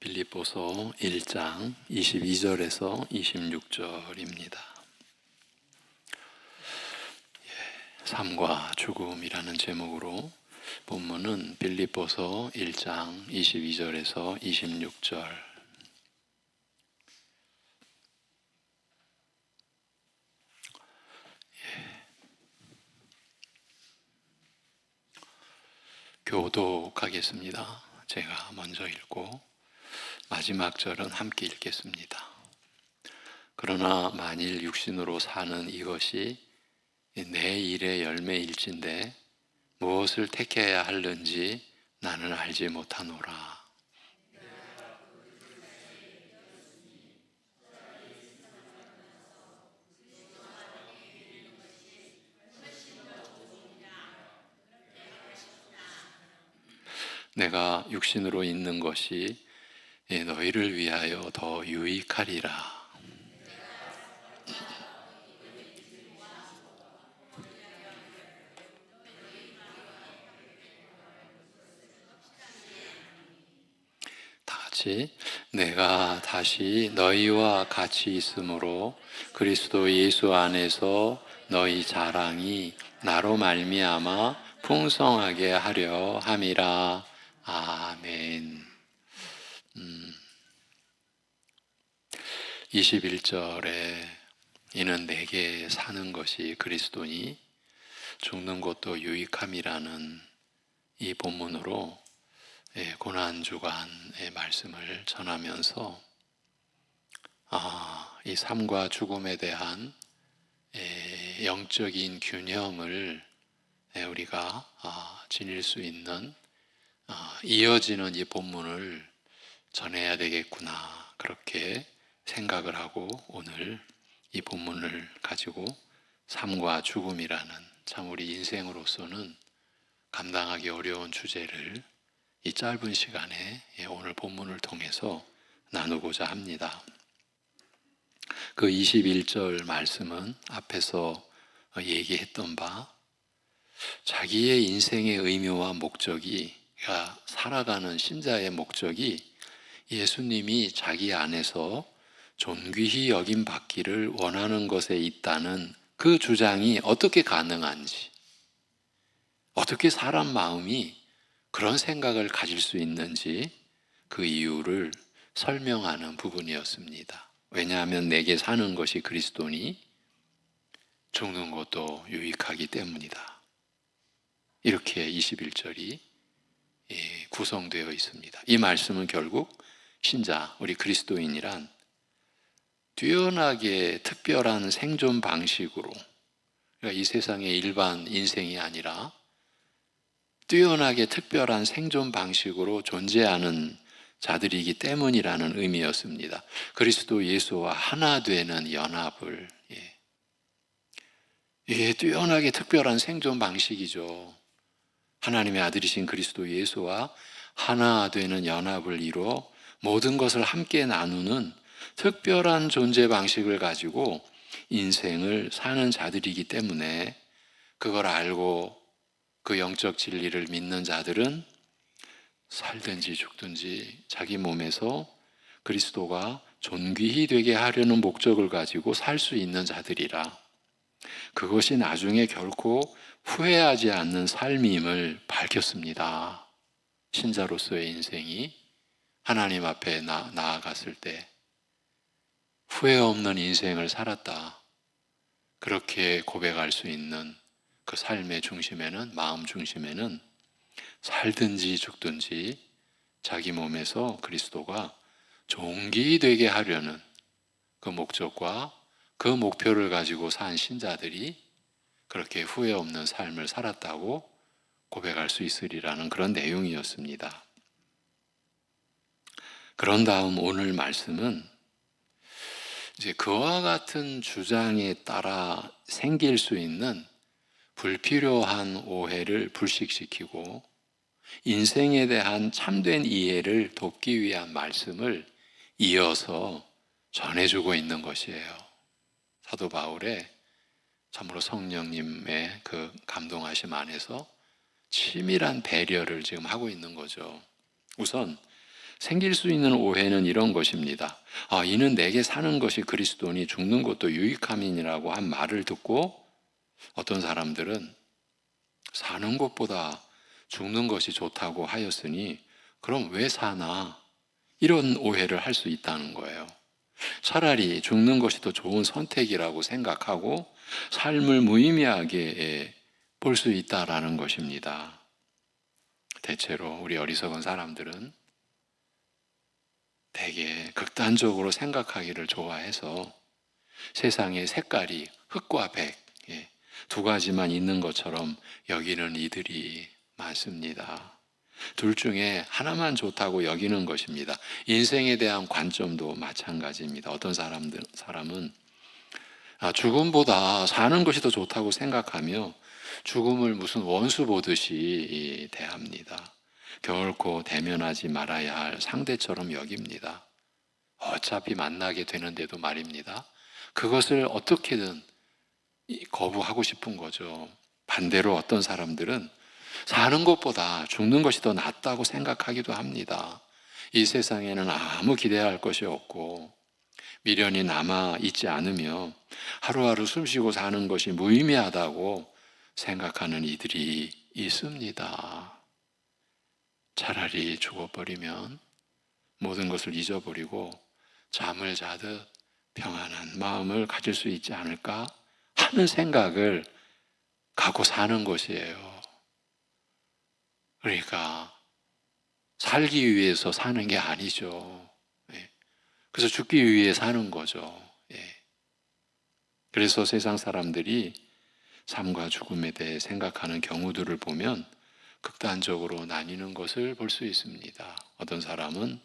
빌립보서 1장 22절에서 26절입니다. 삶과 죽음이라는 제목으로 본문은 빌립보서 1장 22절에서 26절. 교독하겠습니다. 제가 먼저 읽고 마지막 절은 함께 읽겠습니다. 그러나 만일 육신으로 사는 이것이 내 일의 열매일진데 무엇을 택해야 하는지 나는 알지 못하노라. 내가 육신으로 있는 것이 너희를 위하여 더 유익하리라. 다 같이 내가 다시 너희와 같이 있으므로 그리스도 예수 안에서 너희 자랑이 나로 말미암아 풍성하게 하려 함이라. 아멘. 21절에 이는 내게 사는 것이 그리스도니 죽는 것도 유익함이라는 이 본문으로 고난주간의 말씀을 전하면서 이 삶과 죽음에 대한 영적인 균형을 우리가 지닐 수 있는 이어지는 이 본문을 전해야 되겠구나, 그렇게 생각을 하고 오늘 이 본문을 가지고 삶과 죽음이라는 참 우리 인생으로서는 감당하기 어려운 주제를 이 짧은 시간에 오늘 본문을 통해서 나누고자 합니다. 그 21절 말씀은 앞에서 얘기했던 바 자기의 인생의 의미와 목적이, 살아가는 신자의 목적이 예수님이 자기 안에서 존귀히 여김 받기를 원하는 것에 있다는 그 주장이 어떻게 가능한지, 어떻게 사람 마음이 그런 생각을 가질 수 있는지 그 이유를 설명하는 부분이었습니다. 왜냐하면 내게 사는 것이 그리스도니 죽는 것도 유익하기 때문이다. 이렇게 21절이 구성되어 있습니다. 이 말씀은 결국 신자, 우리 그리스도인이란 뛰어나게 특별한 생존 방식으로, 그러니까 이 세상의 일반 인생이 아니라 뛰어나게 특별한 생존 방식으로 존재하는 자들이기 때문이라는 의미였습니다. 그리스도 예수와 하나 되는 연합을, 이게 뛰어나게 특별한 생존 방식이죠. 하나님의 아들이신 그리스도 예수와 하나 되는 연합을 이루어 모든 것을 함께 나누는 특별한 존재 방식을 가지고 인생을 사는 자들이기 때문에 그걸 알고 그 영적 진리를 믿는 자들은 살든지 죽든지 자기 몸에서 그리스도가 존귀히 되게 하려는 목적을 가지고 살 수 있는 자들이라, 그것이 나중에 결코 후회하지 않는 삶임을 밝혔습니다. 신자로서의 인생이 하나님 앞에 나아갔을 때 후회 없는 인생을 살았다, 그렇게 고백할 수 있는 그 삶의 중심에는, 마음 중심에는 살든지 죽든지 자기 몸에서 그리스도가 존귀히 되게 하려는 그 목적과 그 목표를 가지고 산 신자들이 그렇게 후회 없는 삶을 살았다고 고백할 수 있으리라는 그런 내용이었습니다. 그런 다음 오늘 말씀은 이제 그와 같은 주장에 따라 생길 수 있는 불필요한 오해를 불식시키고 인생에 대한 참된 이해를 돕기 위한 말씀을 이어서 전해주고 있는 것이에요. 사도 바울의 참으로 성령님의 그 감동하심 안에서 치밀한 배려를 지금 하고 있는 거죠. 우선 생길 수 있는 오해는 이런 것입니다. 이는 내게 사는 것이 그리스도니 죽는 것도 유익함이니라고 한 말을 듣고 어떤 사람들은 사는 것보다 죽는 것이 좋다고 하였으니 그럼 왜 사나? 이런 오해를 할 수 있다는 거예요. 차라리 죽는 것이 더 좋은 선택이라고 생각하고 삶을 무의미하게 볼 수 있다라는 것입니다. 대체로 우리 어리석은 사람들은 되게 극단적으로 생각하기를 좋아해서 세상의 색깔이 흑과 백, 두 가지만 있는 것처럼 여기는 이들이 많습니다. 둘 중에 하나만 좋다고 여기는 것입니다. 인생에 대한 관점도 마찬가지입니다. 어떤 사람은 죽음보다 사는 것이 더 좋다고 생각하며 죽음을 무슨 원수 보듯이 대합니다. 결코 대면하지 말아야 할 상대처럼 여깁니다. 어차피 만나게 되는데도 말입니다. 그것을 어떻게든 거부하고 싶은 거죠. 반대로 어떤 사람들은 사는 것보다 죽는 것이 더 낫다고 생각하기도 합니다. 이 세상에는 아무 기대할 것이 없고 미련이 남아 있지 않으며 하루하루 숨쉬고 사는 것이 무의미하다고 생각하는 이들이 있습니다. 차라리 죽어버리면 모든 것을 잊어버리고 잠을 자듯 평안한 마음을 가질 수 있지 않을까 하는 생각을 갖고 사는 것이에요. 그러니까 살기 위해서 사는 게 아니죠. 그래서 죽기 위해 사는 거죠. 그래서 세상 사람들이 삶과 죽음에 대해 생각하는 경우들을 보면 극단적으로 나뉘는 것을 볼 수 있습니다. 어떤 사람은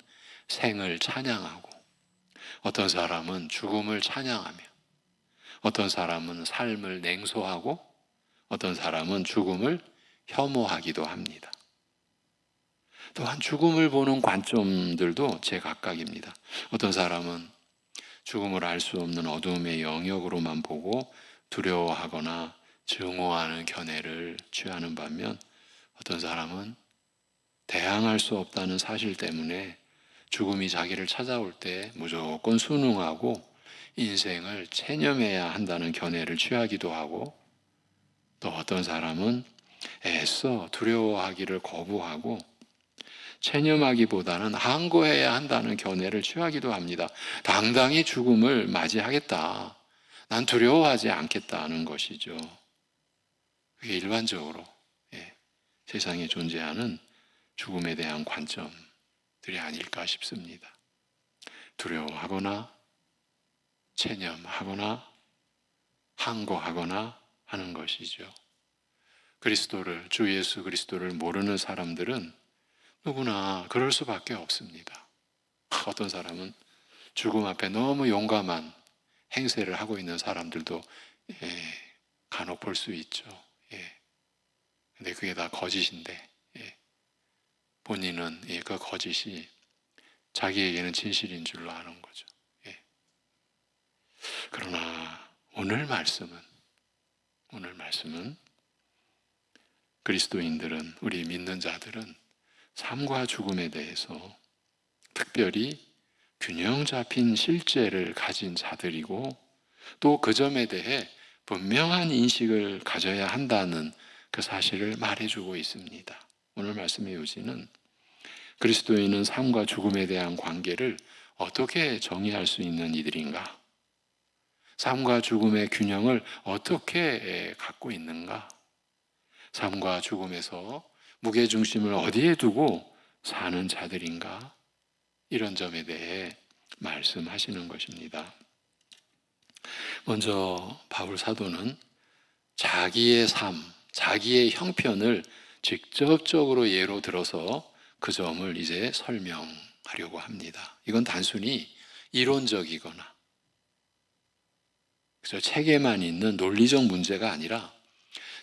생을 찬양하고 어떤 사람은 죽음을 찬양하며 어떤 사람은 삶을 냉소하고 어떤 사람은 죽음을 혐오하기도 합니다. 또한 죽음을 보는 관점들도 제각각입니다. 어떤 사람은 죽음을 알 수 없는 어둠의 영역으로만 보고 두려워하거나 증오하는 견해를 취하는 반면 어떤 사람은 대항할 수 없다는 사실 때문에 죽음이 자기를 찾아올 때 무조건 순응하고 인생을 체념해야 한다는 견해를 취하기도 하고 또 어떤 사람은 애써 두려워하기를 거부하고 체념하기보다는 항거해야 한다는 견해를 취하기도 합니다. 당당히 죽음을 맞이하겠다. 난 두려워하지 않겠다는 것이죠. 그게 일반적으로 세상에 존재하는 죽음에 대한 관점들이 아닐까 싶습니다. 두려워하거나 체념하거나 항거하거나 하는 것이죠. 주 예수 그리스도를 모르는 사람들은 누구나 그럴 수밖에 없습니다. 어떤 사람은 죽음 앞에 너무 용감한 행세를 하고 있는 사람들도 간혹 볼 수 있죠. 근데 그게 다 거짓인데 본인은 그 거짓이 자기에게는 진실인 줄로 아는 거죠. 그러나 오늘 말씀은 그리스도인들은, 우리 믿는 자들은 삶과 죽음에 대해서 특별히 균형 잡힌 실제를 가진 자들이고 또 그 점에 대해 분명한 인식을 가져야 한다는 그 사실을 말해주고 있습니다. 오늘 말씀의 요지는 그리스도인은 삶과 죽음에 대한 관계를 어떻게 정의할 수 있는 이들인가? 삶과 죽음의 균형을 어떻게 갖고 있는가? 삶과 죽음에서 무게중심을 어디에 두고 사는 자들인가? 이런 점에 대해 말씀하시는 것입니다. 먼저 바울 사도는 자기의 삶, 자기의 형편을 직접적으로 예로 들어서 그 점을 이제 설명하려고 합니다. 이건 단순히 이론적이거나 책에만 있는 논리적 문제가 아니라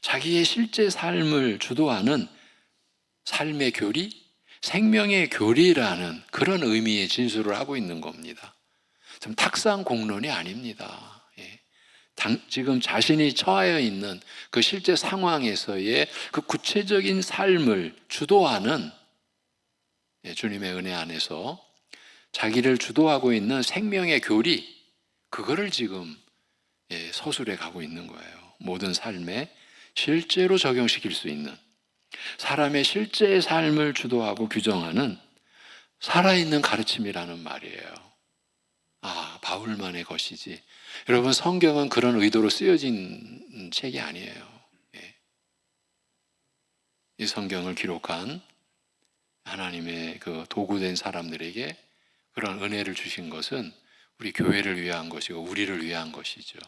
자기의 실제 삶을 주도하는 삶의 교리, 생명의 교리라는 그런 의미의 진술을 하고 있는 겁니다. 좀 탁상 공론이 아닙니다. 지금 자신이 처하여 있는 그 실제 상황에서의 그 구체적인 삶을 주도하는 주님의 은혜 안에서 자기를 주도하고 있는 생명의 교리, 그거를 지금 서술해 가고 있는 거예요. 모든 삶에 실제로 적용시킬 수 있는, 사람의 실제의 삶을 주도하고 규정하는 살아있는 가르침이라는 말이에요. 바울만의 것이지. 여러분, 성경은 그런 의도로 쓰여진 책이 아니에요. 이 성경을 기록한 하나님의 그 도구된 사람들에게 그런 은혜를 주신 것은 우리 교회를 위한 것이고 우리를 위한 것이죠.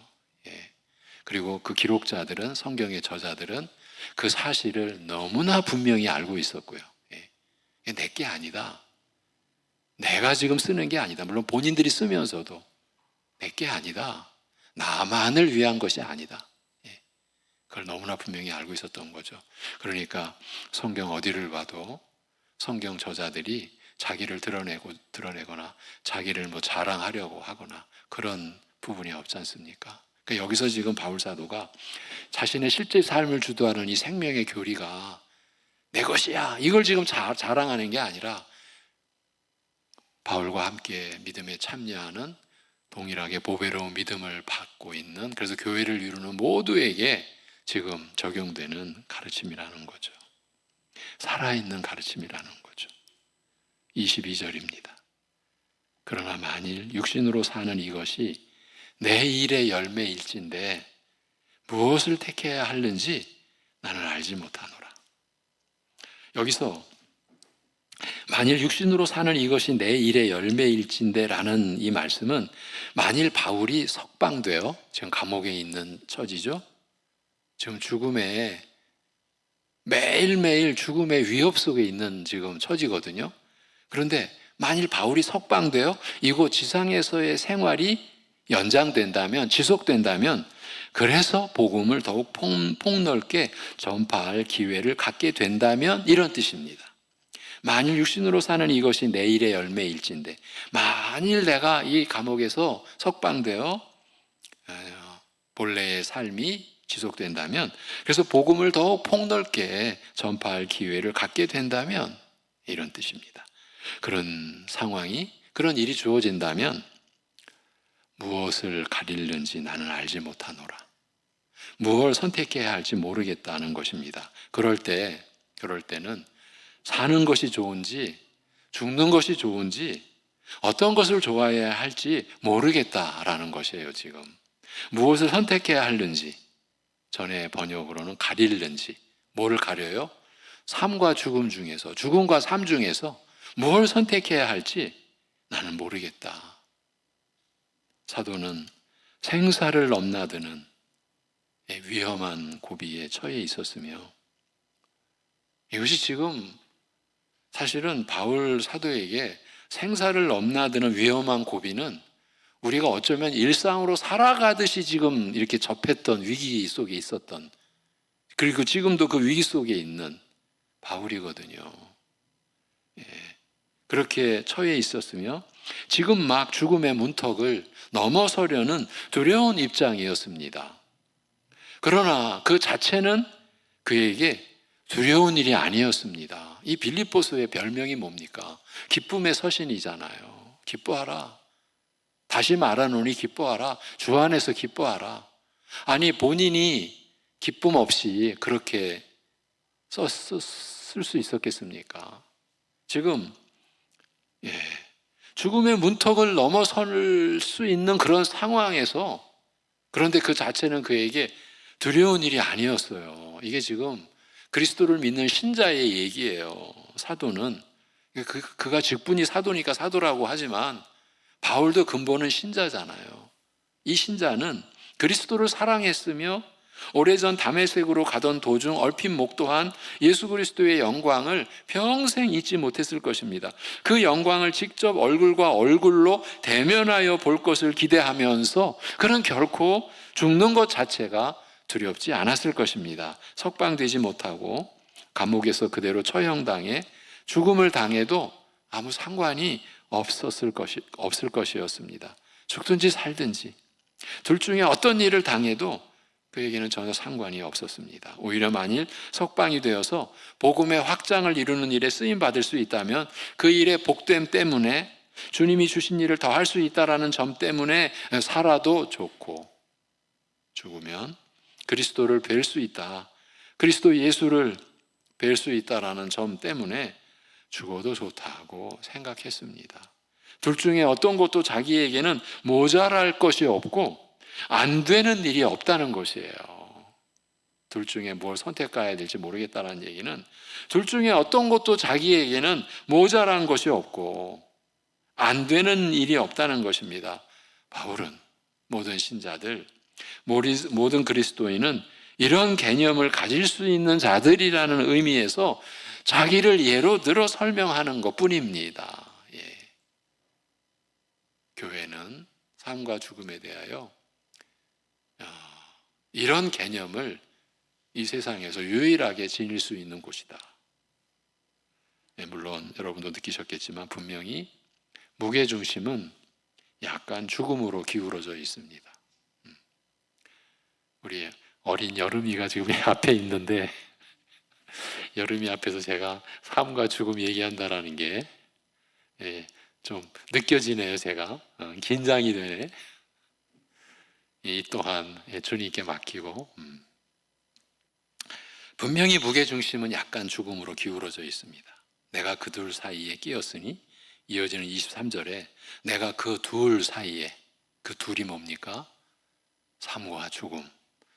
그리고 그 기록자들은, 성경의 저자들은 그 사실을 너무나 분명히 알고 있었고요. 내 게 아니다. 내가 지금 쓰는 게 아니다. 물론 본인들이 쓰면서도 내 게 아니다. 나만을 위한 것이 아니다. 그걸 너무나 분명히 알고 있었던 거죠. 그러니까 성경 어디를 봐도 성경 저자들이 자기를 드러내거나 자기를 자랑하려고 하거나 그런 부분이 없지 않습니까? 그러니까 여기서 지금 바울 사도가 자신의 실제 삶을 주도하는 이 생명의 교리가 내 것이야, 이걸 지금 자랑하는 게 아니라 바울과 함께 믿음에 참여하는, 동일하게 보배로운 믿음을 받고 있는, 그래서 교회를 이루는 모두에게 지금 적용되는 가르침이라는 거죠. 살아있는 가르침이라는 거죠. 22절입니다. 그러나 만일 육신으로 사는 이것이 내 일의 열매일진데 무엇을 택해야 하는지 나는 알지 못하노라. 여기서 만일 육신으로 사는 이것이 내 일의 열매일진데 라는 이 말씀은, 만일 바울이 석방되어 지금 감옥에 있는 처지죠. 지금 죽음에, 매일매일 죽음의 위협 속에 있는 지금 처지거든요. 그런데 만일 바울이 석방되어 이곳 지상에서의 생활이 연장된다면, 지속된다면, 그래서 복음을 더욱 폭넓게 전파할 기회를 갖게 된다면 이런 뜻입니다. 만일 육신으로 사는 이것이 내일의 열매일진데, 만일 내가 이 감옥에서 석방되어 본래의 삶이 지속된다면, 그래서 복음을 더욱 폭넓게 전파할 기회를 갖게 된다면 이런 뜻입니다. 그런 상황이, 그런 일이 주어진다면 무엇을 가리는지 나는 알지 못하노라. 무엇을 선택해야 할지 모르겠다는 것입니다. 그럴 때는 사는 것이 좋은지 죽는 것이 좋은지 어떤 것을 좋아해야 할지 모르겠다라는 것이에요. 지금 무엇을 선택해야 하는지, 전에 번역으로는 가리는지, 뭐를 가려요? 삶과 죽음 중에서, 죽음과 삶 중에서 뭘 선택해야 할지 나는 모르겠다. 사도는 생사를 넘나드는 위험한 고비에 처해 있었으며, 이것이 지금 사실은 바울 사도에게 생사를 넘나드는 위험한 고비는 우리가 어쩌면 일상으로 살아가듯이 지금 이렇게 접했던 위기 속에 있었던, 그리고 지금도 그 위기 속에 있는 바울이거든요. 그렇게 처해 있었으며 지금 막 죽음의 문턱을 넘어서려는 두려운 입장이었습니다. 그러나 그 자체는 그에게 두려운 일이 아니었습니다. 이 빌립보서의 별명이 뭡니까? 기쁨의 서신이잖아요. 기뻐하라. 다시 말하노니 기뻐하라. 주 안에서 기뻐하라. 아니, 본인이 기쁨 없이 그렇게 쓸 수 있었겠습니까? 지금 죽음의 문턱을 넘어설 수 있는 그런 상황에서, 그런데 그 자체는 그에게 두려운 일이 아니었어요. 이게 지금 그리스도를 믿는 신자의 얘기예요. 사도는 그가 직분이 사도니까 사도라고 하지만 바울도 근본은 신자잖아요. 이 신자는 그리스도를 사랑했으며 오래전 다메섹으로 가던 도중 얼핏 목도한 예수 그리스도의 영광을 평생 잊지 못했을 것입니다. 그 영광을 직접 얼굴과 얼굴로 대면하여 볼 것을 기대하면서 그는 결코 죽는 것 자체가 두렵지 않았을 것입니다. 석방되지 못하고 감옥에서 그대로 처형당해 죽음을 당해도 아무 상관이 없을 것이었습니다. 죽든지 살든지 둘 중에 어떤 일을 당해도 그에게는 전혀 상관이 없었습니다. 오히려 만일 석방이 되어서 복음의 확장을 이루는 일에 쓰임 받을 수 있다면 그 일의 복됨 때문에 주님이 주신 일을 더 할 수 있다라는 점 때문에 살아도 좋고, 죽으면 그리스도를 뵐 수 있다, 그리스도 예수를 뵐 수 있다라는 점 때문에 죽어도 좋다고 생각했습니다. 둘 중에 어떤 것도 자기에게는 모자랄 것이 없고 안 되는 일이 없다는 것이에요. 둘 중에 뭘 선택해야 될지 모르겠다는 얘기는, 둘 중에 어떤 것도 자기에게는 모자란 것이 없고 안 되는 일이 없다는 것입니다. 바울은, 모든 신자들, 모든 그리스도인은 이런 개념을 가질 수 있는 자들이라는 의미에서 자기를 예로 들어 설명하는 것뿐입니다. 예. 교회는 삶과 죽음에 대하여 이런 개념을 이 세상에서 유일하게 지닐 수 있는 곳이다. 네, 물론 여러분도 느끼셨겠지만 분명히 무게중심은 약간 죽음으로 기울어져 있습니다. 우리 어린 여름이가 지금 앞에 있는데, 여름이 앞에서 제가 삶과 죽음 얘기한다라는 게 좀 느껴지네요. 제가 긴장이 되네. 이 또한 주님께 맡기고, 분명히 무게중심은 약간 죽음으로 기울어져 있습니다. 내가 그 둘 사이에 끼었으니, 이어지는 23절에 내가 그 둘 사이에, 그 둘이 뭡니까? 삶과 죽음,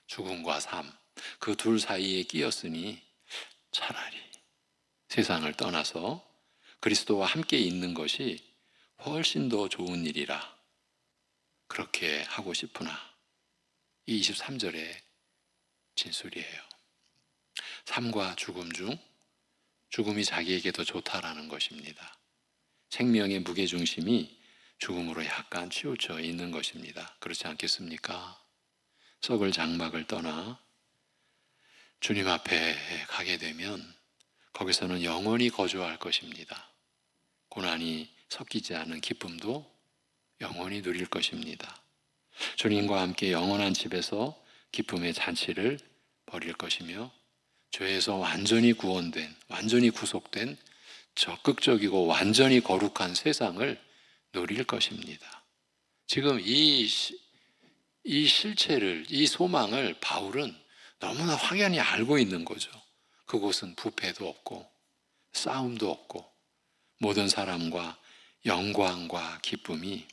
죽음과 삶, 그 둘 사이에 끼었으니 차라리 세상을 떠나서 그리스도와 함께 있는 것이 훨씬 더 좋은 일이라 그렇게 하고 싶으나, 이 23절의 진술이에요. 삶과 죽음 중 죽음이 자기에게 더 좋다라는 것입니다. 생명의 무게중심이 죽음으로 약간 치우쳐 있는 것입니다. 그렇지 않겠습니까? 썩을 장막을 떠나 주님 앞에 가게 되면 거기서는 영원히 거주할 것입니다. 고난이 섞이지 않은 기쁨도 영원히 누릴 것입니다. 주님과 함께 영원한 집에서 기쁨의 잔치를 벌일 것이며, 죄에서 완전히 구원된, 완전히 구속된 적극적이고 완전히 거룩한 세상을 누릴 것입니다. 지금 이 실체를, 이 소망을 바울은 너무나 확연히 알고 있는 거죠. 그곳은 부패도 없고 싸움도 없고 모든 사람과 영광과 기쁨이,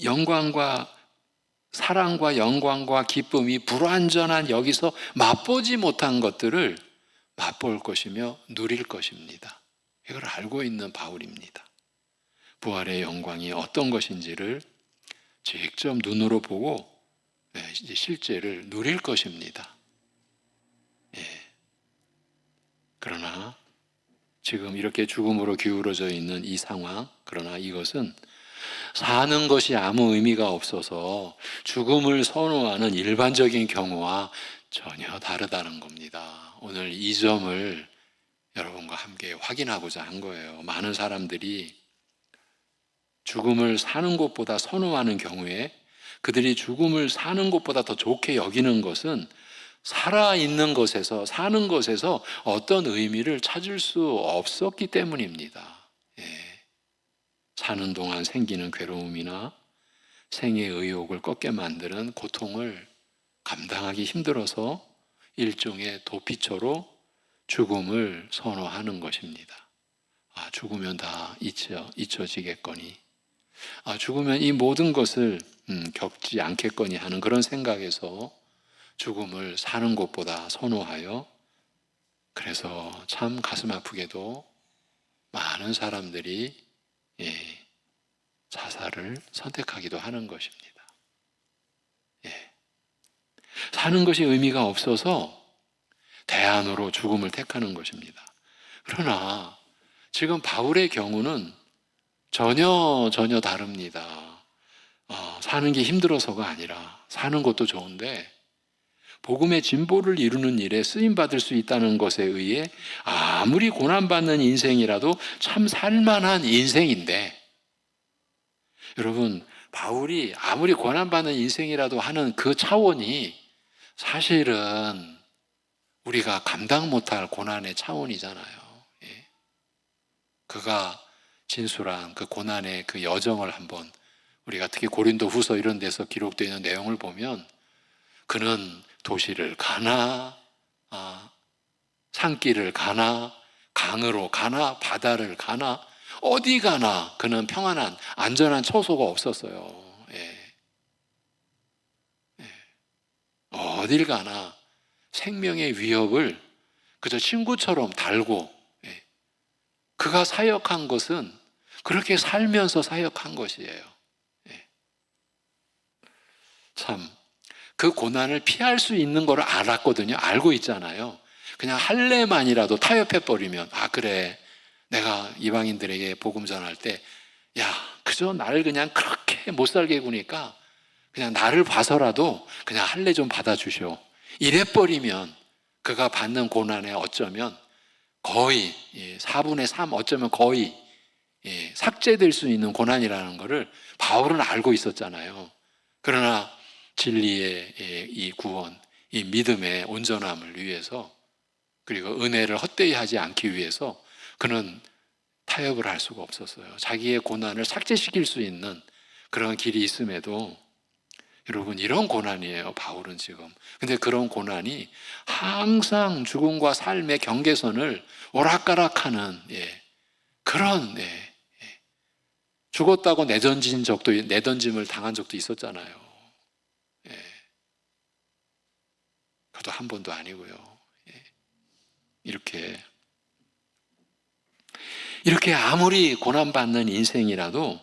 영광과 사랑과 영광과 기쁨이 불완전한 여기서 맛보지 못한 것들을 맛볼 것이며 누릴 것입니다. 이걸 알고 있는 바울입니다. 부활의 영광이 어떤 것인지를 직접 눈으로 보고 이제 실제를 누릴 것입니다. 그러나 지금 이렇게 죽음으로 기울어져 있는 이 상황, 그러나 이것은 사는 것이 아무 의미가 없어서 죽음을 선호하는 일반적인 경우와 전혀 다르다는 겁니다. 오늘 이 점을 여러분과 함께 확인하고자 한 거예요. 많은 사람들이 죽음을 사는 것보다 선호하는 경우에 그들이 죽음을 사는 것보다 더 좋게 여기는 것은 살아있는 것에서, 사는 것에서 어떤 의미를 찾을 수 없었기 때문입니다. 사는 동안 생기는 괴로움이나 생의 의욕을 꺾게 만드는 고통을 감당하기 힘들어서 일종의 도피처로 죽음을 선호하는 것입니다. 죽으면 다 잊혀지겠거니, 죽으면 이 모든 것을 겪지 않겠거니 하는 그런 생각에서 죽음을 사는 것보다 선호하여, 그래서 참 가슴 아프게도 많은 사람들이 자살을 선택하기도 하는 것입니다. 사는 것이 의미가 없어서 대안으로 죽음을 택하는 것입니다. 그러나 지금 바울의 경우는 전혀 다릅니다. 사는 게 힘들어서가 아니라, 사는 것도 좋은데 복음의 진보를 이루는 일에 쓰임받을 수 있다는 것에 의해 아무리 고난받는 인생이라도 참 살만한 인생인데, 여러분, 바울이 아무리 고난받는 인생이라도 하는 그 차원이 사실은 우리가 감당 못할 고난의 차원이잖아요. 예. 그가 진술한 그 고난의 그 여정을 한번 우리가 특히 고린도 후서 이런 데서 기록되어 있는 내용을 보면 그는 도시를 가나 산길을 가나 강으로 가나 바다를 가나 어디 가나 그는 평안한 안전한 처소가 없었어요. 예. 예. 어딜 가나 생명의 위협을 그저 친구처럼 달고 예. 그가 사역한 것은 그렇게 살면서 사역한 것이에요. 예. 참 그 고난을 피할 수 있는 걸 알았거든요. 알고 있잖아요. 그냥 할례만이라도 타협해버리면 그래 내가 이방인들에게 복음 전할 때 야 그저 나를 그냥 그렇게 못 살게 구니까 그냥 나를 봐서라도 그냥 할례 좀 받아주시오. 이래버리면 그가 받는 고난에 어쩌면 거의 4분의 3 어쩌면 거의 삭제될 수 있는 고난이라는 것을 바울은 알고 있었잖아요. 그러나 진리의 이 구원, 이 믿음의 온전함을 위해서 그리고 은혜를 헛되이 하지 않기 위해서 그는 타협을 할 수가 없었어요. 자기의 고난을 삭제시킬 수 있는 그런 길이 있음에도 여러분 이런 고난이에요. 바울은 지금. 근데 그런 고난이 항상 죽음과 삶의 경계선을 오락가락하는 그런 죽었다고 내던짐을 당한 적도 있었잖아요. 그것도 한 번도 아니고요. 이렇게 아무리 고난받는 인생이라도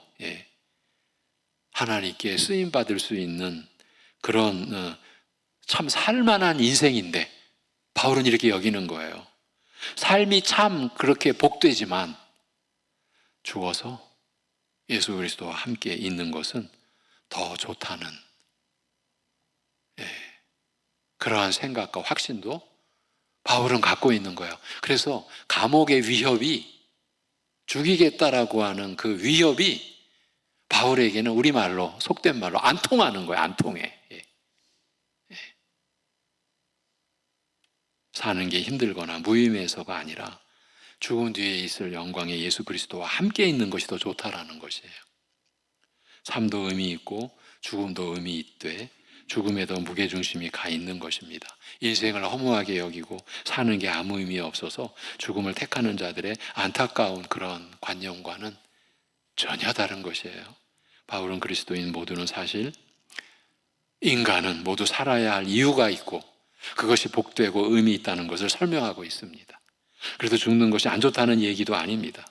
하나님께 쓰임받을 수 있는 그런 참 살만한 인생인데 바울은 이렇게 여기는 거예요. 삶이 참 그렇게 복되지만 죽어서 예수 그리스도와 함께 있는 것은 더 좋다는 그러한 생각과 확신도 바울은 갖고 있는 거예요. 그래서 감옥의 위협이 죽이겠다라고 하는 그 위협이 바울에게는 우리말로 속된 말로 안 통하는 거예요. 안 통해. 사는 게 힘들거나 무의미해서가 아니라 죽음 뒤에 있을 영광의 예수 그리스도와 함께 있는 것이 더 좋다라는 것이에요. 삶도 의미 있고 죽음도 의미 있되 죽음에도 무게중심이 가 있는 것입니다. 인생을 허무하게 여기고 사는 게 아무 의미 없어서 죽음을 택하는 자들의 안타까운 그런 관념과는 전혀 다른 것이에요. 바울은 그리스도인 모두는 사실 인간은 모두 살아야 할 이유가 있고 그것이 복되고 의미 있다는 것을 설명하고 있습니다. 그래서 죽는 것이 안 좋다는 얘기도 아닙니다.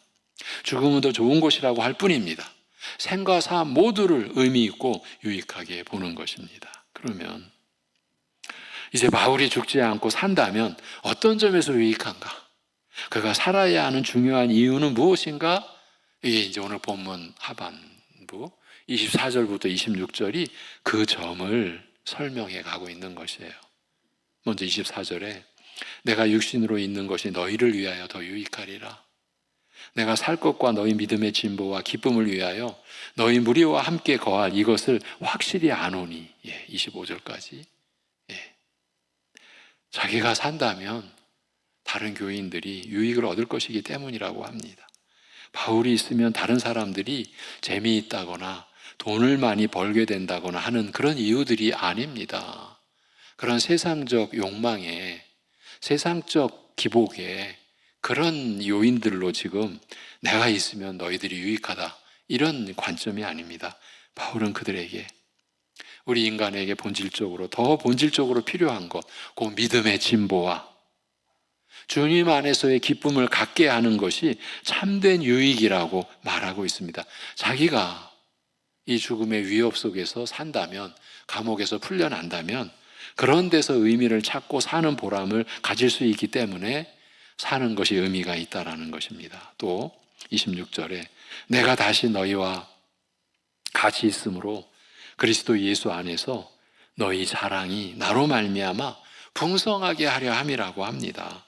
죽음은 더 좋은 것이라고 할 뿐입니다. 생과 사람 모두를 의미 있고 유익하게 보는 것입니다. 그러면 이제 바울이 죽지 않고 산다면 어떤 점에서 유익한가? 그가 살아야 하는 중요한 이유는 무엇인가? 이게 이제 오늘 본문 하반부 24절부터 26절이 그 점을 설명해 가고 있는 것이에요. 먼저 24절에 내가 육신으로 있는 것이 너희를 위하여 더 유익하리라. 내가 살 것과 너희 믿음의 진보와 기쁨을 위하여 너희 무리와 함께 거할 이것을 확실히 아노니. 25절까지. 자기가 산다면 다른 교인들이 유익을 얻을 것이기 때문이라고 합니다. 바울이 있으면 다른 사람들이 재미있다거나 돈을 많이 벌게 된다거나 하는 그런 이유들이 아닙니다. 그런 세상적 욕망에, 세상적 기복에 그런 요인들로 지금 내가 있으면 너희들이 유익하다 이런 관점이 아닙니다. 바울은 그들에게 우리 인간에게 더 본질적으로 필요한 것, 그 믿음의 진보와 주님 안에서의 기쁨을 갖게 하는 것이 참된 유익이라고 말하고 있습니다. 자기가 이 죽음의 위협 속에서 산다면, 감옥에서 풀려난다면 그런 데서 의미를 찾고 사는 보람을 가질 수 있기 때문에 사는 것이 의미가 있다라는 것입니다. 또 26절에 내가 다시 너희와 같이 있으므로 그리스도 예수 안에서 너희 자랑이 나로 말미암아 풍성하게 하려 함이라고 합니다.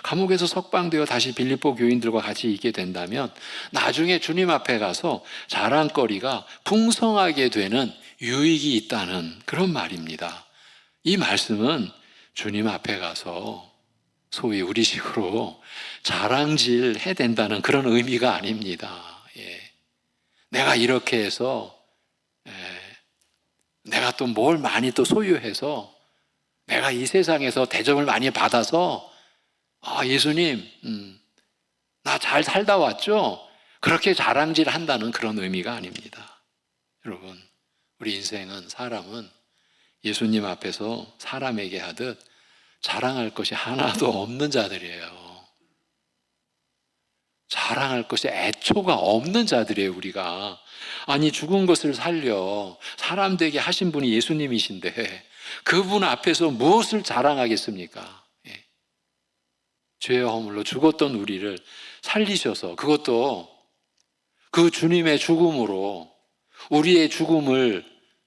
감옥에서 석방되어 다시 빌립보 교인들과 같이 있게 된다면 나중에 주님 앞에 가서 자랑거리가 풍성하게 되는 유익이 있다는 그런 말입니다. 이 말씀은 주님 앞에 가서 소위 우리식으로 자랑질 해야 된다는 그런 의미가 아닙니다. 예. 내가 이렇게 해서 내가 또 뭘 많이 또 소유해서 내가 이 세상에서 대접을 많이 받아서 예수님 나 잘 살다 왔죠? 그렇게 자랑질 한다는 그런 의미가 아닙니다. 여러분, 우리 인생은 사람은 예수님 앞에서 사람에게 하듯 자랑할 것이 하나도 없는 자들이에요. 자랑할 것이 애초가 없는 자들이에요, 우리가. 아니, 죽은 것을 살려 사람 되게 하신 분이 예수님이신데 그분 앞에서 무엇을 자랑하겠습니까? 예. 죄의 허물로 죽었던 우리를 살리셔서, 그것도 그 주님의 죽음으로 우리의 죽음을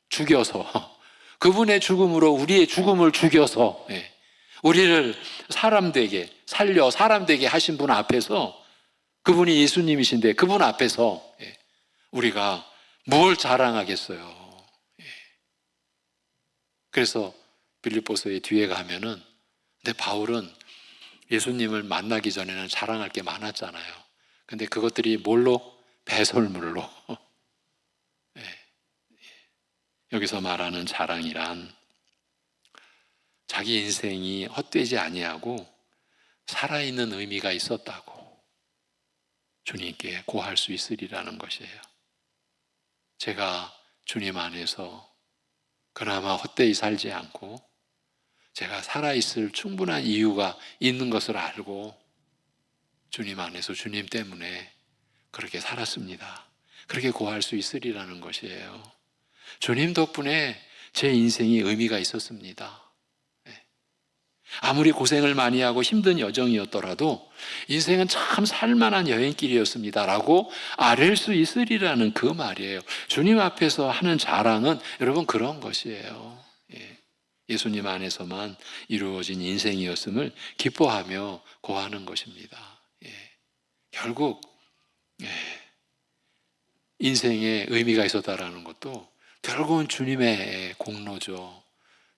죽여서, 그분의 죽음으로 우리의 죽음을 죽여서 우리를 사람 되게 살려 사람 되게 하신 분 앞에서, 그분이 예수님이신데 그분 앞에서 우리가 뭘 자랑하겠어요. 그래서 빌립보서의 뒤에 가면은, 근데 바울은 예수님을 만나기 전에는 자랑할 게 많았잖아요. 근데 그것들이 뭘로? 배설물로. 여기서 말하는 자랑이란 자기 인생이 헛되지 아니하고 살아있는 의미가 있었다고 주님께 고할 수 있으리라는 것이에요. 제가 주님 안에서 그나마 헛되이 살지 않고 제가 살아있을 충분한 이유가 있는 것을 알고 주님 안에서 주님 때문에 그렇게 살았습니다. 그렇게 고할 수 있으리라는 것이에요. 주님 덕분에 제 인생이 의미가 있었습니다. 아무리 고생을 많이 하고 힘든 여정이었더라도 인생은 참 살만한 여행길이었습니다 라고 아랠 수 있으리라는 그 말이에요. 주님 앞에서 하는 자랑은 여러분 그런 것이에요. 예수님 안에서만 이루어진 인생이었음을 기뻐하며 고하는 것입니다. 결국 인생에 의미가 있었다라는 것도 결국은 주님의 공로죠.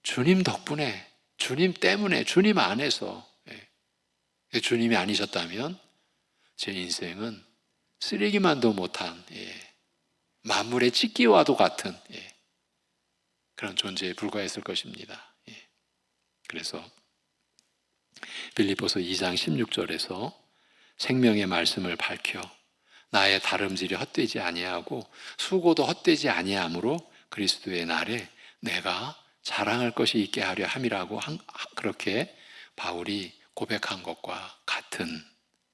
주님 덕분에, 주님 때문에, 주님 안에서. 주님이 아니셨다면 제 인생은 쓰레기만도 못한 만물의 찢기와도 같은 그런 존재에 불과했을 것입니다. 그래서 빌립보서 2장 16절에서 생명의 말씀을 밝혀 나의 다름질이 헛되지 아니하고 수고도 헛되지 아니하므로 그리스도의 날에 내가 자랑할 것이 있게 하려 함이라고 그렇게 바울이 고백한 것과 같은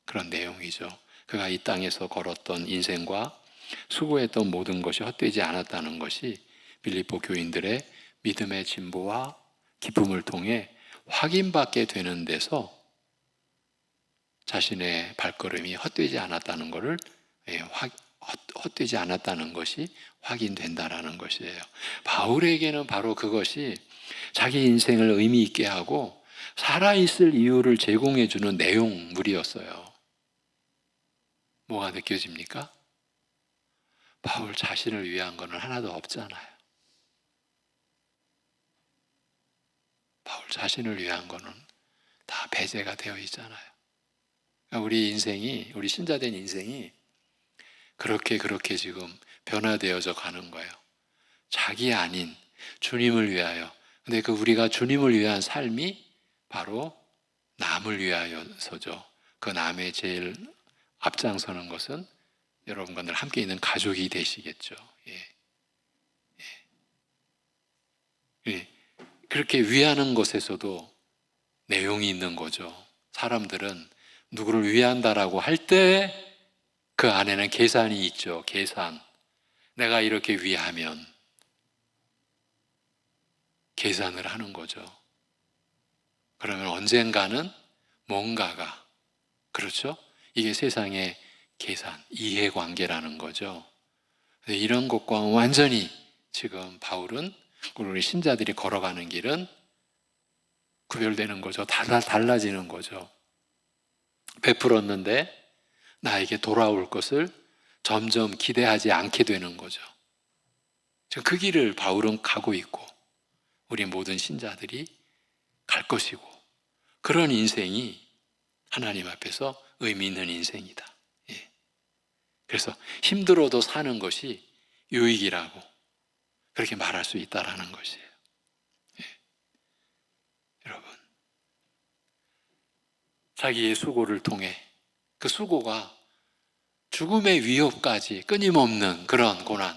그런 내용이죠. 그가 이 땅에서 걸었던 인생과 수고했던 모든 것이 헛되지 않았다는 것이 빌립보 교인들의 믿음의 진보와 기쁨을 통해 확인받게 되는 데서 자신의 발걸음이 헛되지 않았다는 것을 헛되지 않았다는 것이 확인된다라는 것이에요. 바울에게는 바로 그것이 자기 인생을 의미 있게 하고 살아있을 이유를 제공해 주는 내용물이었어요. 뭐가 느껴집니까? 바울 자신을 위한 거는 하나도 없잖아요. 바울 자신을 위한 거는 다 배제가 되어 있잖아요. 우리 인생이, 우리 신자된 인생이 그렇게 지금 변화되어져 가는 거예요. 자기 아닌 주님을 위하여. 근데 그 우리가 주님을 위한 삶이 바로 남을 위하여서죠. 그 남의 제일 앞장서는 것은 여러분과 늘 함께 있는 가족이 되시겠죠. 그렇게 위하는 것에서도 내용이 있는 거죠. 사람들은 누구를 위한다라고 할 때 그 안에는 계산이 있죠. 계산. 내가 이렇게 위하면 계산을 하는 거죠. 그러면 언젠가는 뭔가가, 그렇죠? 이게 세상의 계산, 이해관계라는 거죠. 이런 것과 완전히 지금 바울은 우리 신자들이 걸어가는 길은 구별되는 거죠. 달라지는 거죠. 베풀었는데 나에게 돌아올 것을 점점 기대하지 않게 되는 거죠. 지금 그 길을 바울은 가고 있고 우리 모든 신자들이 갈 것이고, 그런 인생이 하나님 앞에서 의미 있는 인생이다. 예. 그래서 힘들어도 사는 것이 유익이라고 그렇게 말할 수 있다라는 것이에요. 예. 여러분, 자기의 수고를 통해 그 수고가 죽음의 위협까지 끊임없는 그런 고난,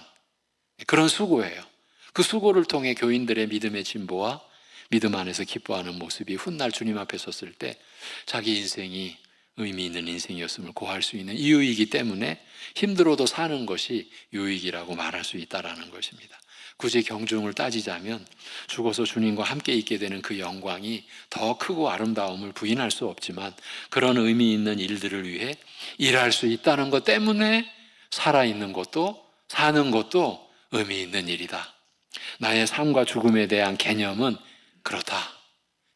그런 수고예요. 그 수고를 통해 교인들의 믿음의 진보와 믿음 안에서 기뻐하는 모습이 훗날 주님 앞에 섰을 때 자기 인생이 의미 있는 인생이었음을 고할 수 있는 이유이기 때문에 힘들어도 사는 것이 유익이라고 말할 수 있다는 것입니다. 굳이 경중을 따지자면 죽어서 주님과 함께 있게 되는 그 영광이 더 크고 아름다움을 부인할 수 없지만, 그런 의미 있는 일들을 위해 일할 수 있다는 것 때문에 살아있는 것도, 사는 것도 의미 있는 일이다. 나의 삶과 죽음에 대한 개념은 그렇다.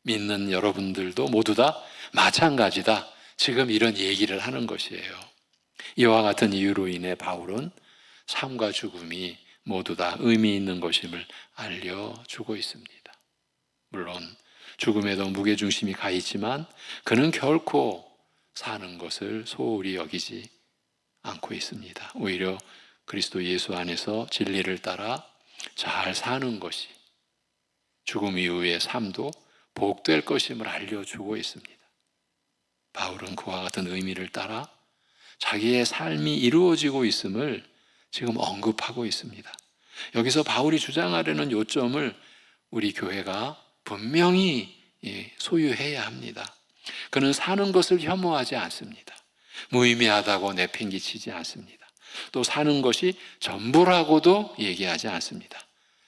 믿는 여러분들도 모두 다 마찬가지다. 지금 이런 얘기를 하는 것이에요. 이와 같은 이유로 인해 바울은 삶과 죽음이 모두 다 의미 있는 것임을 알려주고 있습니다. 물론 죽음에도 무게중심이 가 있지만 그는 결코 사는 것을 소홀히 여기지 않고 있습니다. 오히려 그리스도 예수 안에서 진리를 따라 잘 사는 것이 죽음 이후의 삶도 복될 것임을 알려주고 있습니다. 바울은 그와 같은 의미를 따라 자기의 삶이 이루어지고 있음을 지금 언급하고 있습니다. 여기서 바울이 주장하려는 요점을 우리 교회가 분명히 소유해야 합니다. 그는 사는 것을 혐오하지 않습니다. 무의미하다고 내팽개치지 않습니다. 또 사는 것이 전부라고도 얘기하지 않습니다.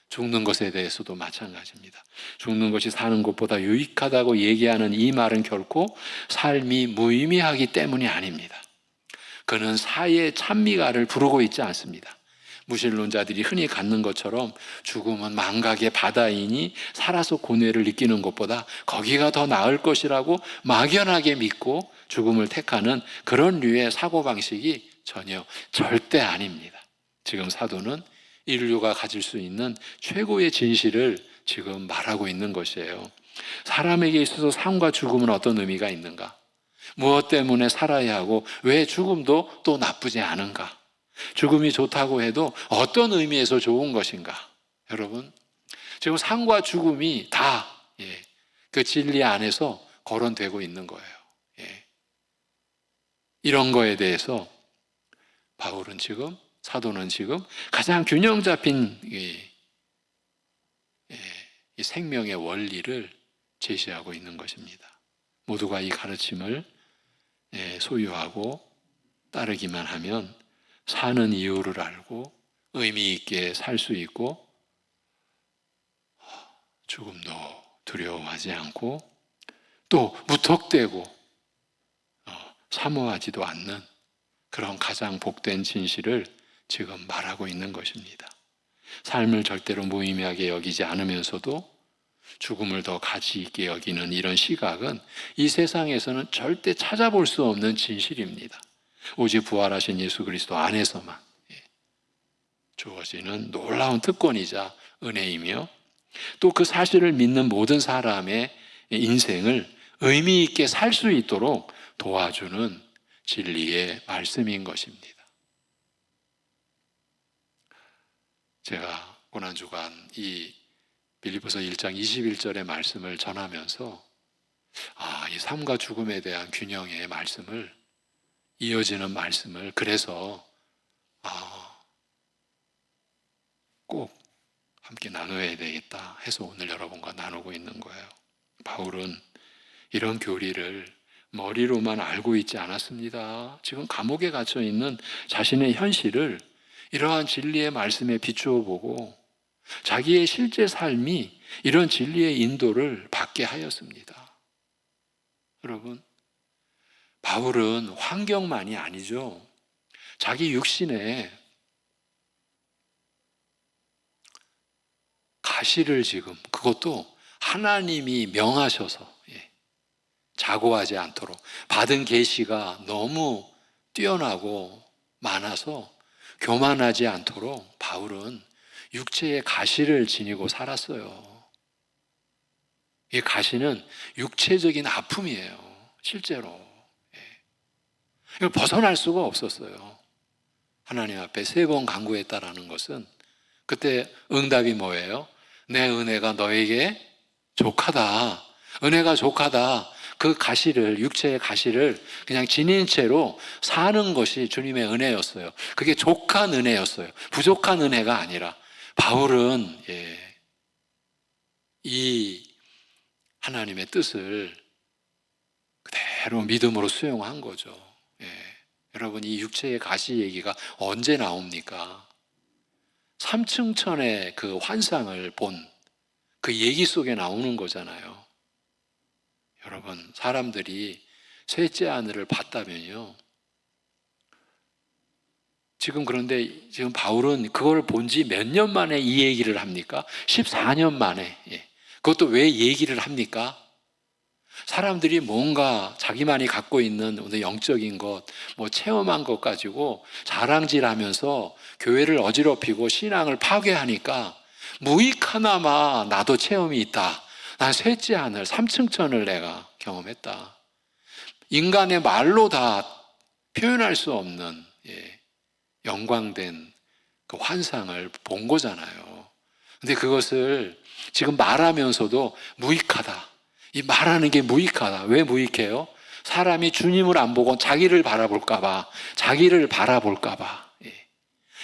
죽는 것에 대해서도 마찬가지입니다. 죽는 것이 사는 것보다 유익하다고 얘기하는 이 말은 결코 삶이 무의미하기 때문이 아닙니다. 그는 사의 찬미가를 부르고 있지 않습니다. 무신론자들이 흔히 갖는 것처럼 죽음은 망각의 바다이니 살아서 고뇌를 느끼는 것보다 거기가 더 나을 것이라고 막연하게 믿고 죽음을 택하는 그런 류의 사고방식이 전혀 절대 아닙니다. 지금 사도는 인류가 가질 수 있는 최고의 진실을 지금 말하고 있는 것이에요. 사람에게 있어서 삶과 죽음은 어떤 의미가 있는가? 무엇 때문에 살아야 하고 왜 죽음도 또 나쁘지 않은가? 죽음이 좋다고 해도 어떤 의미에서 좋은 것인가? 여러분, 지금 삶과 죽음이 다 그 진리 안에서 거론되고 있는 거예요. 이런 거에 대해서 바울은 지금, 사도는 지금 가장 균형 잡힌 이 생명의 원리를 제시하고 있는 것입니다. 모두가 이 가르침을 소유하고 따르기만 하면 사는 이유를 알고 의미 있게 살 수 있고 죽음도 두려워하지 않고 또 무턱대고 사모하지도 않는 그런 가장 복된 진실을 지금 말하고 있는 것입니다. 삶을 절대로 무의미하게 여기지 않으면서도 죽음을 더 가치 있게 여기는 이런 시각은 이 세상에서는 절대 찾아볼 수 없는 진실입니다. 오직 부활하신 예수 그리스도 안에서만 주어지는 놀라운 특권이자 은혜이며, 또 그 사실을 믿는 모든 사람의 인생을 의미 있게 살 수 있도록 도와주는 진리의 말씀인 것입니다. 제가 고난주간 이 빌립보서 1장 21절의 말씀을 전하면서 이 삶과 죽음에 대한 균형의 말씀을, 이어지는 말씀을 그래서 꼭 함께 나눠야 되겠다 해서 오늘 여러분과 나누고 있는 거예요. 바울은 이런 교리를 머리로만 알고 있지 않았습니다. 지금 감옥에 갇혀 있는 자신의 현실을 이러한 진리의 말씀에 비추어 보고 자기의 실제 삶이 이런 진리의 인도를 받게 하였습니다. 여러분, 바울은 환경만이 아니죠. 자기 육신에 가시를 지금, 그것도 하나님이 명하셔서 자고하지 않도록. 받은 계시가 너무 뛰어나고 많아서 교만하지 않도록 바울은 육체의 가시를 지니고 살았어요. 이 가시는 육체적인 아픔이에요. 실제로. 예. 이걸 벗어날 수가 없었어요. 하나님 앞에 3번 간구했다라는 것은 그때 응답이 뭐예요? 내 은혜가 너에게 족하다. 은혜가 족하다. 그 가시를, 육체의 가시를 그냥 지닌 채로 사는 것이 주님의 은혜였어요. 그게 족한 은혜였어요. 부족한 은혜가 아니라. 바울은 이 하나님의 뜻을 그대로 믿음으로 수용한 거죠. 여러분, 이 육체의 가시 얘기가 언제 나옵니까? 삼층천의 그 환상을 본 그 얘기 속에 나오는 거잖아요. 여러분, 사람들이 셋째 하늘을 봤다면요. 그런데 지금 바울은 그걸 본 지 몇 년 만에 이 얘기를 합니까? 14년 만에. 그것도 왜 얘기를 합니까? 사람들이 뭔가 자기만이 갖고 있는 영적인 것, 체험한 것 가지고 자랑질하면서 교회를 어지럽히고 신앙을 파괴하니까 무익하나마 나도 체험이 있다. 난 셋째 하늘, 삼층천을 내가 경험했다. 인간의 말로 다 표현할 수 없는 영광된 그 환상을 본 거잖아요. 근데 그것을 지금 말하면서도 무익하다. 이 말하는 게 무익하다. 왜 무익해요? 사람이 주님을 안 보고 자기를 바라볼까봐,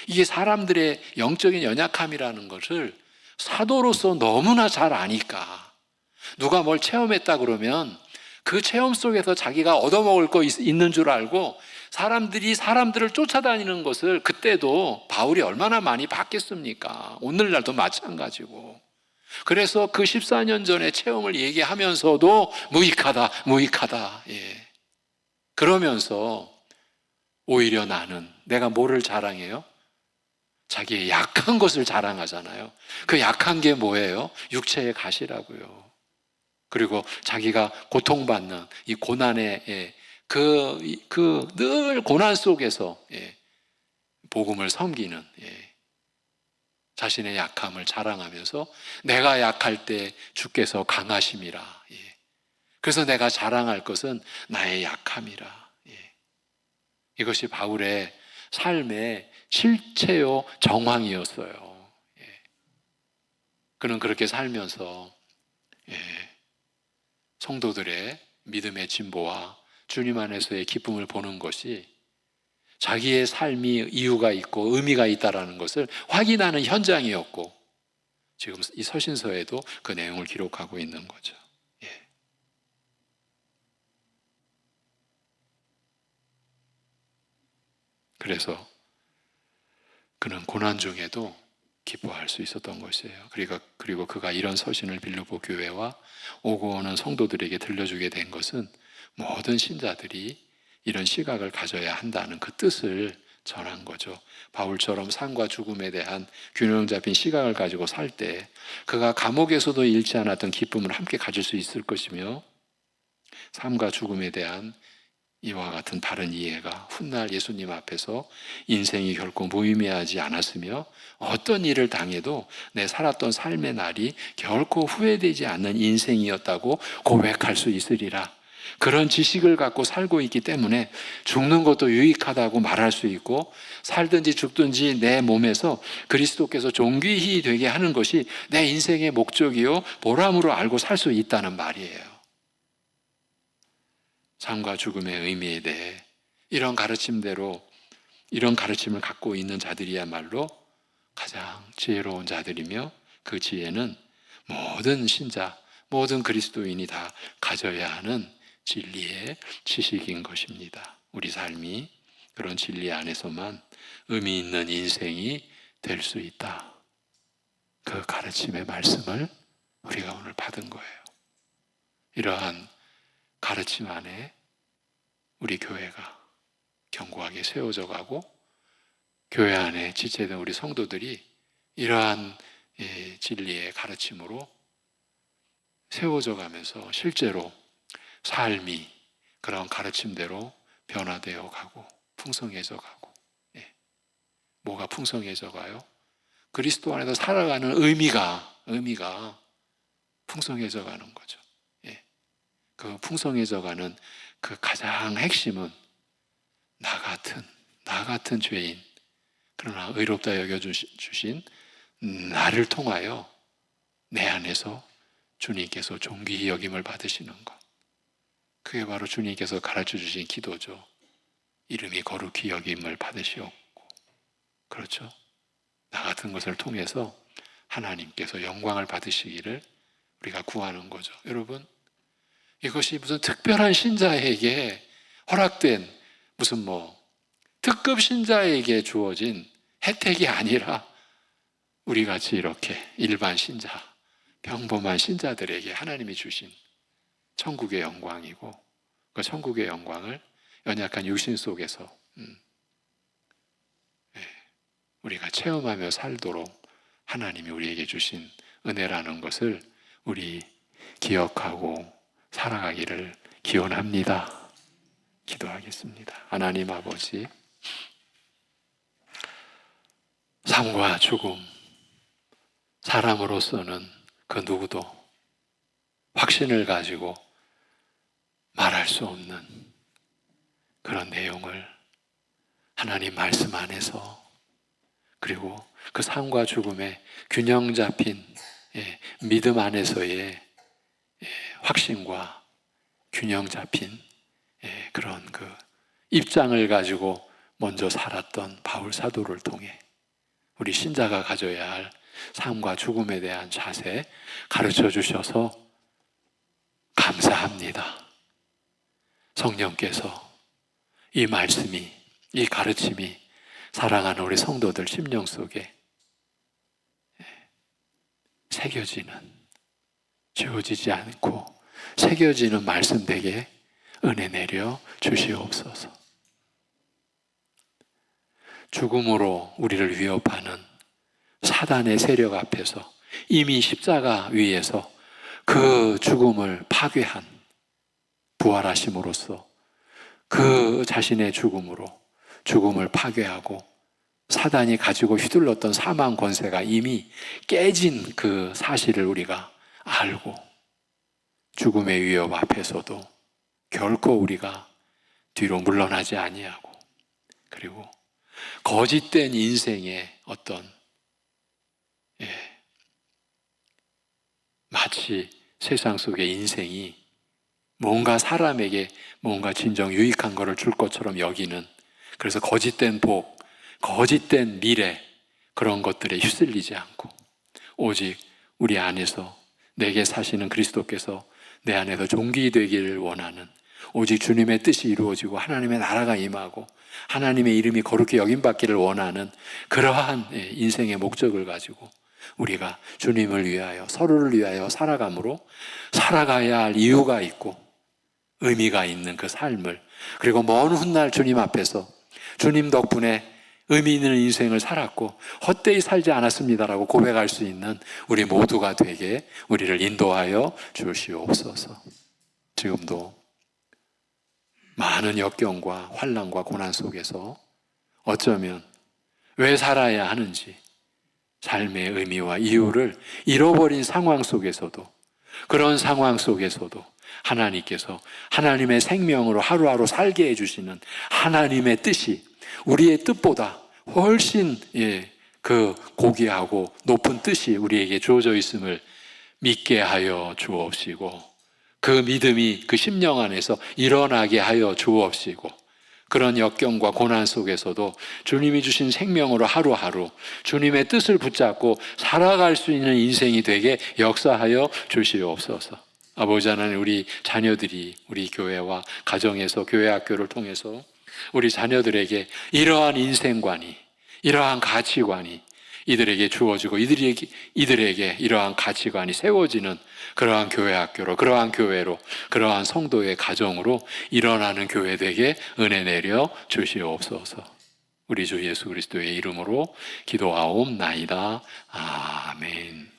이게 사람들의 영적인 연약함이라는 것을 사도로서 너무나 잘 아니까. 누가 뭘 체험했다 그러면 그 체험 속에서 자기가 얻어먹을 거 있는 줄 알고 사람들이 사람들을 쫓아다니는 것을 그때도 바울이 얼마나 많이 봤겠습니까? 오늘날도 마찬가지고. 그래서 그 14년 전의 체험을 얘기하면서도 무익하다. 그러면서 오히려 나는 내가 뭐를 자랑해요? 자기의 약한 것을 자랑하잖아요. 그 약한 게 뭐예요? 육체의 가시라고요. 그리고 자기가 고통받는 이 고난의 늘 고난 속에서 복음을 섬기는 자신의 약함을 자랑하면서 내가 약할 때 주께서 강하심이라. 그래서 내가 자랑할 것은 나의 약함이라. 이것이 바울의 삶의 실체요 정황이었어요. 그는 그렇게 살면서 성도들의 믿음의 진보와 주님 안에서의 기쁨을 보는 것이 자기의 삶이 이유가 있고 의미가 있다는 것을 확인하는 현장이었고 지금 이 서신서에도 그 내용을 기록하고 있는 거죠. 그래서 그는 고난 중에도 기뻐할 수 있었던 것이에요. 그리고 그가 이런 서신을 빌립보 교회와 오고 오는 성도들에게 들려주게 된 것은 모든 신자들이 이런 시각을 가져야 한다는 그 뜻을 전한 거죠. 바울처럼 삶과 죽음에 대한 균형 잡힌 시각을 가지고 살 때 그가 감옥에서도 잃지 않았던 기쁨을 함께 가질 수 있을 것이며 삶과 죽음에 대한 이와 같은 바른 이해가 훗날 예수님 앞에서 인생이 결코 무의미하지 않았으며 어떤 일을 당해도 내 살았던 삶의 날이 결코 후회되지 않는 인생이었다고 고백할 수 있으리라. 그런 지식을 갖고 살고 있기 때문에 죽는 것도 유익하다고 말할 수 있고 살든지 죽든지 내 몸에서 그리스도께서 존귀히 되게 하는 것이 내 인생의 목적이요 보람으로 알고 살 수 있다는 말이에요. 삶과 죽음의 의미에 대해 이런 가르침대로 이런 가르침을 갖고 있는 자들이야말로 가장 지혜로운 자들이며 그 지혜는 모든 신자, 모든 그리스도인이 다 가져야 하는 진리의 지식인 것입니다. 우리 삶이 그런 진리 안에서만 의미 있는 인생이 될 수 있다. 그 가르침의 말씀을 우리가 오늘 받은 거예요. 이러한 가르침 안에 우리 교회가 견고하게 세워져 가고 교회 안에 지체된 우리 성도들이 이러한 진리의 가르침으로 세워져 가면서 실제로 삶이 그런 가르침대로 변화되어 가고 풍성해져 가고. 예. 뭐가 풍성해져 가요? 그리스도 안에서 살아가는 의미가 풍성해져 가는 거죠. 예. 그 풍성해져 가는 그 가장 핵심은 나 같은 죄인, 그러나 의롭다 여겨주신 나를 통하여 내 안에서 주님께서 존귀히 여김을 받으시는 것. 그게 바로 주님께서 가르쳐 주신 기도죠. 이름이 거룩히 여김을 받으시옵고. 그렇죠? 나 같은 것을 통해서 하나님께서 영광을 받으시기를 우리가 구하는 거죠. 여러분, 이것이 무슨 특별한 신자에게 허락된 무슨 특급 신자에게 주어진 혜택이 아니라 우리 같이 이렇게 일반 신자, 평범한 신자들에게 하나님이 주신 천국의 영광이고, 그 천국의 영광을 연약한 육신 속에서 우리가 체험하며 살도록 하나님이 우리에게 주신 은혜라는 것을 우리 기억하고 살아가기를 기원합니다. 기도하겠습니다. 하나님 아버지, 삶과 죽음, 사람으로서는 그 누구도 확신을 가지고 말할 수 없는 그런 내용을 하나님 말씀 안에서, 그리고 그 삶과 죽음의 균형 잡힌 믿음 안에서의 확신과 균형 잡힌 그런 그 입장을 가지고 먼저 살았던 바울 사도를 통해 우리 신자가 가져야 할 삶과 죽음에 대한 자세 가르쳐 주셔서 감사합니다. 성령께서 이 말씀이, 이 가르침이 사랑하는 우리 성도들 심령 속에 새겨지는, 지워지지 않고 새겨지는 말씀 되게 은혜 내려 주시옵소서. 죽음으로 우리를 위협하는 사단의 세력 앞에서 이미 십자가 위에서 그 죽음을 파괴한, 부활하심으로써 그 자신의 죽음으로 죽음을 파괴하고 사단이 가지고 휘둘렀던 사망 권세가 이미 깨진 그 사실을 우리가 알고 죽음의 위협 앞에서도 결코 우리가 뒤로 물러나지 아니하고, 그리고 거짓된 인생의 어떤 마치 세상 속의 인생이 뭔가 사람에게 뭔가 진정 유익한 것을 줄 것처럼 여기는, 그래서 거짓된 복, 거짓된 미래, 그런 것들에 휩쓸리지 않고 오직 우리 안에서 내게 사시는 그리스도께서 내 안에서 존귀 되기를 원하는, 오직 주님의 뜻이 이루어지고 하나님의 나라가 임하고 하나님의 이름이 거룩히 여김받기를 원하는 그러한 인생의 목적을 가지고 우리가 주님을 위하여, 서로를 위하여 살아감으로 살아가야 할 이유가 있고 의미가 있는 그 삶을, 그리고 먼 훗날 주님 앞에서 주님 덕분에 의미 있는 인생을 살았고 헛되이 살지 않았습니다라고 고백할 수 있는 우리 모두가 되게 우리를 인도하여 주시옵소서. 지금도 많은 역경과 환난과 고난 속에서 어쩌면 왜 살아야 하는지 삶의 의미와 이유를 잃어버린 상황 속에서도, 그런 상황 속에서도 하나님께서 하나님의 생명으로 하루하루 살게 해주시는 하나님의 뜻이 우리의 뜻보다 훨씬 그 고귀하고 높은 뜻이 우리에게 주어져 있음을 믿게 하여 주옵시고, 그 믿음이 그 심령 안에서 일어나게 하여 주옵시고, 그런 역경과 고난 속에서도 주님이 주신 생명으로 하루하루 주님의 뜻을 붙잡고 살아갈 수 있는 인생이 되게 역사하여 주시옵소서. 아버지 하나님, 우리 자녀들이 우리 교회와 가정에서 교회 학교를 통해서 우리 자녀들에게 이러한 인생관이, 이러한 가치관이 이들에게 주어지고 이들에게 이러한 가치관이 세워지는 그러한 교회 학교로, 그러한 교회로, 그러한 성도의 가정으로 일어나는 교회 되게 은혜 내려 주시옵소서. 우리 주 예수 그리스도의 이름으로 기도하옵나이다. 아멘.